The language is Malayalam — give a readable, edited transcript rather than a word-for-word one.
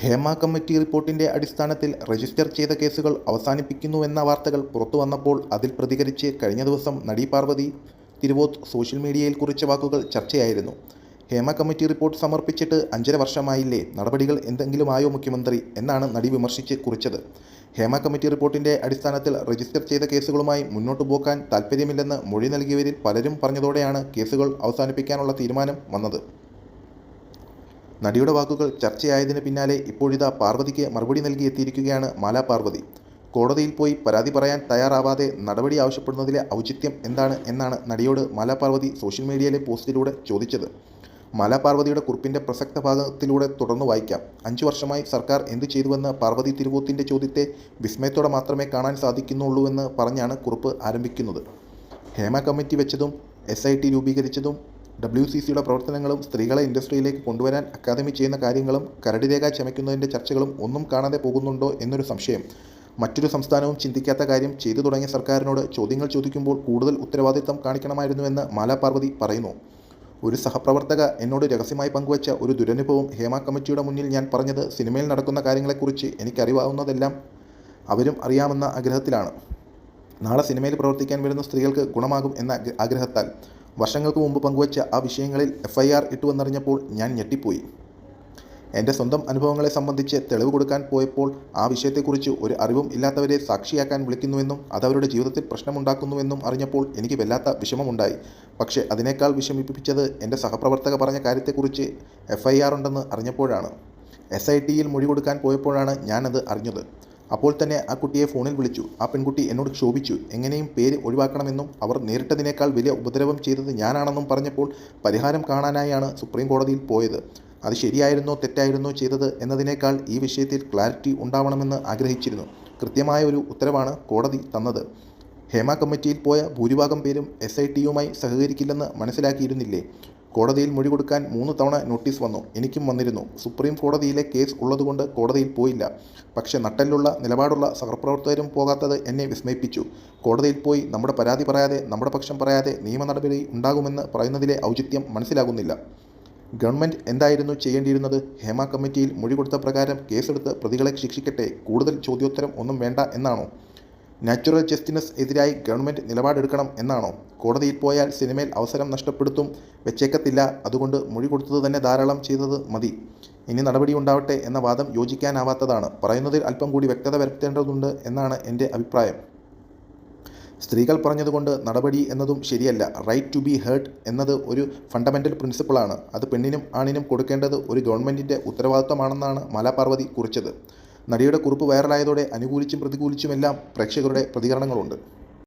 ഹേമ കമ്മിറ്റി റിപ്പോർട്ടിന്റെ അടിസ്ഥാനത്തിൽ രജിസ്റ്റർ ചെയ്ത കേസുകൾ അവസാനിപ്പിക്കുന്നുവെന്ന വാർത്തകൾ പുറത്തുവന്നപ്പോൾ അതിൽ പ്രതികരിച്ച് കഴിഞ്ഞ ദിവസം നടി പാർവതി തിരുവോത്ത് സോഷ്യൽ മീഡിയയിൽ കുറിച്ച വാക്കുകൾ ചർച്ചയായിരുന്നു. ഹേമ കമ്മിറ്റി റിപ്പോർട്ട് സമർപ്പിച്ചിട്ട് 5.5 വർഷമായില്ലേ, നടപടികൾ എന്തെങ്കിലുമായോ മുഖ്യമന്ത്രി എന്നാണ് നടി വിമർശിച്ച് കുറിച്ചത്. ഹേമ കമ്മിറ്റി റിപ്പോർട്ടിന്റെ അടിസ്ഥാനത്തിൽ രജിസ്റ്റർ ചെയ്ത കേസുകളുമായി മുന്നോട്ടു പോകാൻ താൽപ്പര്യമില്ലെന്ന് മൊഴി നൽകിയവരിൽ പലരും പറഞ്ഞതോടെയാണ് കേസുകൾ അവസാനിപ്പിക്കാനുള്ള തീരുമാനം വന്നത്. നടിയുടെ വാക്കുകൾ ചർച്ചയായതിന് പിന്നാലെ ഇപ്പോഴിതാ പാർവതിക്ക് മറുപടി നൽകി എത്തിയിരിക്കുകയാണ് മാലാ പാർവതി. കോടതിയിൽ പോയി പരാതി പറയാൻ തയ്യാറാവാതെ നടപടി ആവശ്യപ്പെടുന്നതിലെ ഔചിത്യം എന്താണ് എന്നാണ് നടിയോട് മാലാ പാർവതി സോഷ്യൽ മീഡിയയിലെ പോസ്റ്റിലൂടെ ചോദിച്ചത്. മാലാ പാർവതിയുടെ കുറിപ്പിൻ്റെ പ്രസക്ത ഭാഗത്തിലൂടെ തുടർന്ന് വായിക്കാം. 5 വർഷമായി സർക്കാർ എന്ത് ചെയ്തുവെന്ന് പാർവതി തിരുവോത്തിൻ്റെ ചോദ്യത്തെ വിസ്മയത്തോടെ മാത്രമേ കാണാൻ സാധിക്കുന്നുള്ളൂവെന്ന് പറഞ്ഞാണ് കുറിപ്പ് ആരംഭിക്കുന്നത്. ഹേമ കമ്മിറ്റി വെച്ചതും SIT രൂപീകരിച്ചതും WCCയുടെ പ്രവർത്തനങ്ങളും സ്ത്രീകളെ ഇൻഡസ്ട്രിയിലേക്ക് കൊണ്ടുവരാൻ അക്കാദമി ചെയ്യുന്ന കാര്യങ്ങളും കരട് രേഖ ചമയ്ക്കുന്നതിൻ്റെ ചർച്ചകളും ഒന്നും കാണാതെ പോകുന്നുണ്ടോ എന്നൊരു സംശയം. മറ്റൊരു സംസ്ഥാനവും ചിന്തിക്കാത്ത കാര്യം ചെയ്തു തുടങ്ങിയ സർക്കാരിനോട് ചോദ്യങ്ങൾ ചോദിക്കുമ്പോൾ കൂടുതൽ ഉത്തരവാദിത്തം കാണിക്കണമായിരുന്നുവെന്ന് മാലാ പാർവതി പറയുന്നു. ഒരു സഹപ്രവർത്തക എന്നോട് രഹസ്യമായി പങ്കുവച്ച ഒരു ദുരനുഭവം ഹേമ കമ്മിറ്റിയുടെ മുന്നിൽ ഞാൻ പറഞ്ഞത് സിനിമയിൽ നടക്കുന്ന കാര്യങ്ങളെക്കുറിച്ച് എനിക്കറിയാവുന്നതെല്ലാം അവരും അറിയാമെന്ന ആഗ്രഹത്തിലാണ്. നാളെ സിനിമയിൽ പ്രവർത്തിക്കാൻ വരുന്ന സ്ത്രീകൾക്ക് ഗുണമാകും എന്ന ആഗ്രഹത്താൽ. വർഷങ്ങൾക്ക് മുമ്പ് പങ്കുവച്ച ആ വിഷയങ്ങളിൽ FIR ഇട്ടുവെന്നറിഞ്ഞപ്പോൾ ഞാൻ ഞെട്ടിപ്പോയി. എൻ്റെ സ്വന്തം അനുഭവങ്ങളെ സംബന്ധിച്ച് തെളിവ് കൊടുക്കാൻ പോയപ്പോൾ ആ വിഷയത്തെക്കുറിച്ച് ഒരു അറിവും ഇല്ലാത്തവരെ സാക്ഷിയാക്കാൻ വിളിക്കുന്നുവെന്നും അതവരുടെ ജീവിതത്തിൽ പ്രശ്നമുണ്ടാക്കുന്നുവെന്നും അറിഞ്ഞപ്പോൾ എനിക്ക് വല്ലാത്ത വിഷമമുണ്ടായി. പക്ഷേ അതിനേക്കാൾ വിഷമിപ്പിച്ചത് എൻ്റെ സഹപ്രവർത്തക പറഞ്ഞ കാര്യത്തെക്കുറിച്ച് FIR ഉണ്ടെന്ന് അറിഞ്ഞപ്പോഴാണ്. SITയിൽ മൊഴി കൊടുക്കാൻ പോയപ്പോഴാണ് ഞാനത് അറിഞ്ഞത്. അപ്പോൾ തന്നെ ആ കുട്ടിയെ ഫോണിൽ വിളിച്ചു. ആ പെൺകുട്ടി എന്നോട് ക്ഷോഭിച്ചു. എങ്ങനെയും പേര് ഒഴിവാക്കണമെന്നും അവർ നേരിട്ടതിനേക്കാൾ വലിയ ഉപദ്രവം ചെയ്തത് ഞാനാണെന്നും പറഞ്ഞപ്പോൾ പരിഹാരം കാണാനായാണ് സുപ്രീം കോടതിയിൽ പോയത്. അത് ശരിയായിരുന്നോ തെറ്റായിരുന്നോ ചെയ്തത് എന്നതിനേക്കാൾ ഈ വിഷയത്തിൽ ക്ലാരിറ്റി ഉണ്ടാവണമെന്ന് ആഗ്രഹിച്ചിരുന്നു. കൃത്യമായ ഒരു ഉത്തരവാണ് കോടതി തന്നത്. ഹേമ കമ്മിറ്റിയിൽ പോയ ഭൂരിഭാഗം പേരും SITയുമായി സഹകരിക്കില്ലെന്ന് മനസ്സിലാക്കിയിരുന്നില്ലേ? കോടതിയിൽ മൊഴി കൊടുക്കാൻ 3 തവണ നോട്ടീസ് വന്നു. എനിക്കും വന്നിരുന്നു. സുപ്രീം കോടതിയിലെ കേസ് ഉള്ളതുകൊണ്ട് കോടതിയിൽ പോയില്ല. പക്ഷേ നട്ടെല്ലുള്ള നിലപാടുള്ള സഹപ്രവർത്തകരും പോകാത്തത് എന്നെ വിസ്മയിപ്പിച്ചു. കോടതിയിൽ പോയി നമ്മുടെ പരാതി പറയാതെ, നമ്മുടെ പക്ഷം പറയാതെ നിയമ നടപടി ഉണ്ടാകുമെന്ന് പറയുന്നതിലെ ഔചിത്യം മനസ്സിലാകുന്നില്ല. ഗവൺമെൻറ് എന്തായിരുന്നു ചെയ്യേണ്ടിയിരുന്നത്? ഹേമ കമ്മിറ്റിയിൽ മൊഴി കൊടുത്ത പ്രകാരം കേസെടുത്ത് പ്രതികളെ ശിക്ഷിക്കട്ടെ, കൂടുതൽ ചോദ്യോത്തരം ഒന്നും വേണ്ട എന്നാണോ? നാച്ചുറൽ ജസ്റ്റിസിന് എതിരായി ഗവൺമെൻറ് നിലപാടെടുക്കണം എന്നാണോ? കോടതിയിൽ പോയാൽ സിനിമയിൽ അവസരം നഷ്ടപ്പെടുത്തും വെച്ചേക്കത്തില്ല, അതുകൊണ്ട് മൊഴി കൊടുത്തത് തന്നെ ധാരാളം ചെയ്തത് മതി, ഇനി നടപടി ഉണ്ടാവട്ടെ എന്ന വാദം യോജിക്കാനാവാത്തതാണ്. പറയുന്നതിൽ അല്പം കൂടി വ്യക്തത വരുത്തേണ്ടതുണ്ട് എന്നാണ് എൻ്റെ അഭിപ്രായം. സ്ത്രീകൾ പറഞ്ഞതുകൊണ്ട് നടപടി എന്നതും ശരിയല്ല. റൈറ്റ് ടു ബി ഹേർഡ് എന്നത് ഒരു ഫണ്ടമെൻ്റൽ പ്രിൻസിപ്പിളാണ്. അത് പെണ്ണിനും ആണിനും കൊടുക്കേണ്ടത് ഒരു ഗവൺമെൻറ്റിൻ്റെ ഉത്തരവാദിത്തമാണെന്നാണ് മാലാ പാർവതി കുറിച്ചത്. നടിയുടെ കുറിപ്പ് വൈറലായതോടെ അനുകൂലിച്ചും പ്രതികൂലിച്ചുമെല്ലാം പ്രേക്ഷകരുടെ പ്രതികരണങ്ങളുണ്ട്.